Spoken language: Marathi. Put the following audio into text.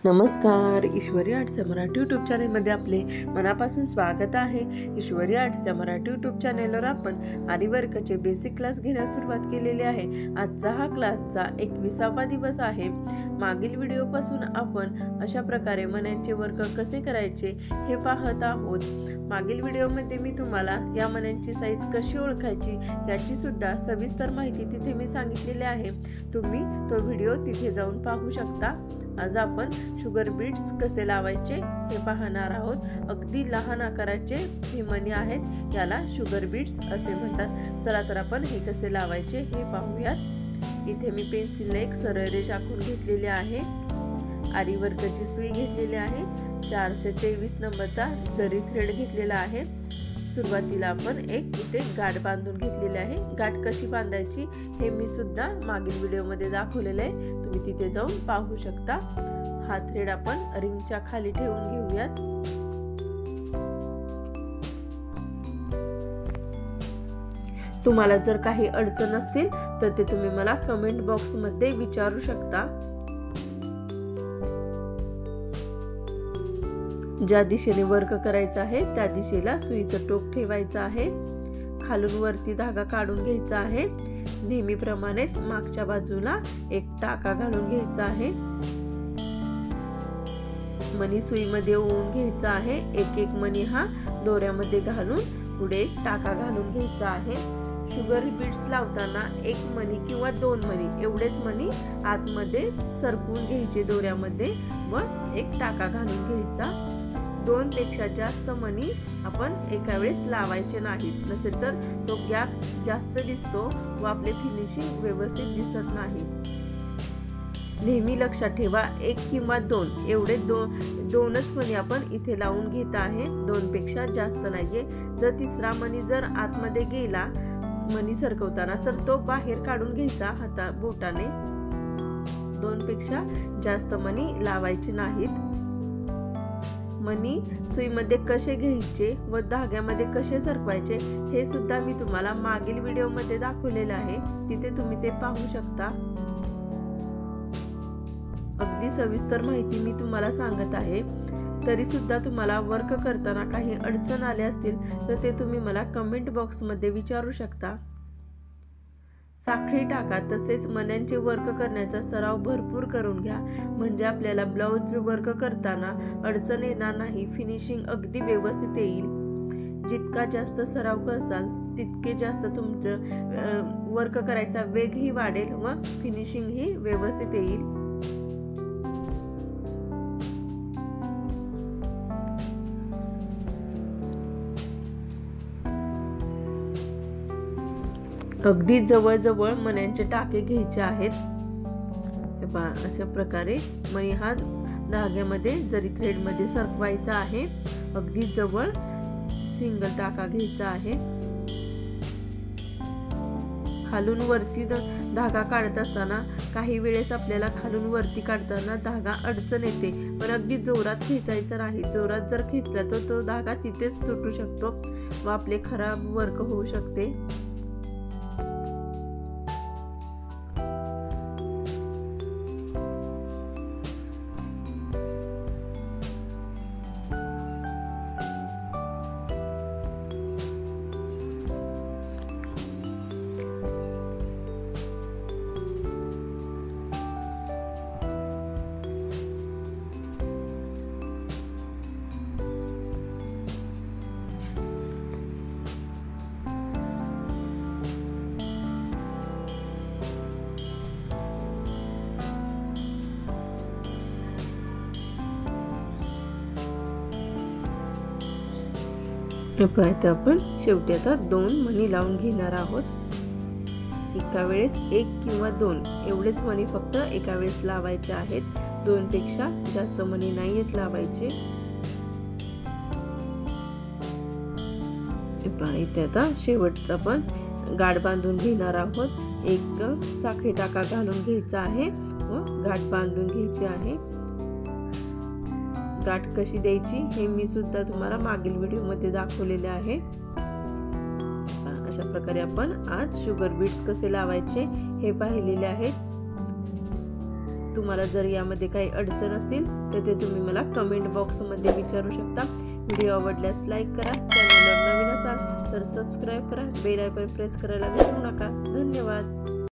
नमस्कार, ईश्वरी आर्ट्स मराठी यूट्यूब चॅनलमध्ये आपले मनापासून स्वागत आहे। ईश्वरी आर्ट्स मराठी यूट्यूब चॅनलवर आपण आरी वर्कचे बेसिक क्लास घेण्यास सुरुवात केलेली आहे। आजचा हा क्लासचा 21वा दिवस आहे। मागील व्हिडिओपासून आपण अशा प्रकारे मण्यांचे वर्क कसे करायचे हे पाहत आहोत। मागील व्हिडिओमध्ये मी तुम्हाला या मण्यांची साईज कशी ओळखायची याची सुद्धा सविस्तर माहिती तिथे मी सांगितलेली आहे। तुम्ही तो व्हिडिओ तिथे जाऊन पाहू शकता। आज आपण शुगर बीट्स कसे लावायचे हे पाहणार आहोत। अगदी लहान आकाराचे हे मणी आहेत, याला शुगर बीट्स असे म्हणतात। चला तर आपण हे कसे लावायचे हे पाहूयात। इथे मी पेन्सिलने एक सरळ रेषा आखून घेतलेली आहे। आरी वर्कची सुई घेतलेली आहे। 423 नंबरचा जरी थ्रेड घेतलेला आहे। सुरुवातीला आपण एक इथे गाठ बांधून घेतलेली आहे। गाठ कशी बांधायची हे मी सुद्धा मागील व्हिडिओमध्ये दाखवलेले आहे, तुम्ही तिथे जाऊन पाहू शकता। हा थ्रेड आपण रिंगच्या खाली ठेवून घेऊयात। तुम्हाला जर काही अडचण असतील तर ते तुम्ही मला कमेंट बॉक्स मध्ये विचारू शकता। ज्या दिशेने वर्क करायचा आहे त्या दिशेला सुईचं टोक ठेवायचं आहे। खालून वरती धागा काढून घ्यायचा आहे। नेहमीप्रमाणेच मागच्या बाजूला एक टाका घालून घ्यायचा आहे। मणी सुईमध्ये ओवून घ्यायचा आहे। एक एक मणी हा दोऱ्यामध्ये घालून पुढे एक टाका घालून घ्यायचा आहे। शुगर बीट्स लावताना एक मणी किंवा दोन मणी एवढेच मणी आतमध्ये सरकवून घ्यायचे दोऱ्यामध्ये व एक टाका घालून घ्यायचा। 2 पेक्षा जास्त मणी आपण एका वेळेस लावायचे नाहीत, नसेल तर तो गॅप जास्त दिसतो व आपले फिनिशिंग व्यवस्थित दिसत नाही। नेहमी लक्षात ठेवा 1 किंवा 2 एवढे दोनच मणी आपण इथे लावून घेत आहे, 2 पेक्षा जास्त नाहीये। जर तिसरा मणी जर आतमध्ये गेला मणी सरकवताना तर तो बाहेर काढून घ्यायचा बोटाने। 2 पेक्षा जास्त मणी लावायचे नाहीत। मणी सुईमध्ये कसे घ्यायचे व धाग्यामध्ये कसे सरकवायचे हे सुद्धा मी तुम्हाला मागील व्हिडिओमध्ये दाखवलेले आहे, तिथे तुम्ही ते पाहू शकता। अगदी सविस्तर माहिती मी तुम्हाला सांगत आहे। तरी सुद्धा तुम्हाला वर्क करताना काही अडचण आले असतील तर ते तुम्ही मला कमेंट बॉक्स मध्ये विचारू शकता। साखळी टाका तसेच मण्यांचे वर्क करण्याचा सराव भरपूर करून घ्या, म्हणजे आपल्याला ब्लाउज वर्क करताना अडचण येणार नाही, फिनिशिंग अगदी व्यवस्थित येईल। जितका जास्त सराव करसाल तितके जास्त तुमचं वर्क करायचा वेगही वाढेल व फिनिशिंग ही व्यवस्थित येईल। अगदी जवळ जवळ मण्यांचे टाके घ्यायचे आहेत। हे पहा, अशा प्रकारे मणी हा धाग्यामध्ये जरी थ्रेड मध्ये सरकवायचा आहे। अगदी जवळ सिंगल टाका घ्यायचा आहे। खालून वरती धागा काढत असताना काही वेळेस आपल्याला खालून वरती काढताना धागा अडचण येते, पण अगदी जोरात खेचायचा नाही। जोरात जर खेचला तर तो धागा तिथेच तुटू शकतो व आपले खराब वर्क होऊ शकते। आता आपण शेवटी आता 2 मणी लावून घेणार आहोत। एका वेळेस 1 किंवा 2 एवढेच मणी फक्त एका वेळेस लावायचे आहेत, 2 पेक्षा जास्त मणी नाहीत लावायचे। इथे आता शेवटचा आपण गाठ बांधून घेणार आहोत। एक साखळी टाका घालून घ्यायचा आहे व गाठ बांधून घ्यायची आहे। गाठ कशी द्यायची हे मी सुद्धा तुम्हाला मागील व्हिडिओमध्ये दाखवलेले आहे। अशा प्रकारे आपण आज शुगर बीट्स कसे लावायचे हे पाहिलेले आहेत। तुम्हाला जर यामध्ये काही अडचण असतील तर ते तुम्ही मला कमेंट बॉक्समध्ये विचारू शकता। व्हिडिओ आवडल्यास लाईक करा, चॅनलवर नवीन असाल तर सबस्क्राईब करा, बेल आयकॉन प्रेस करायला विसरू नका। धन्यवाद।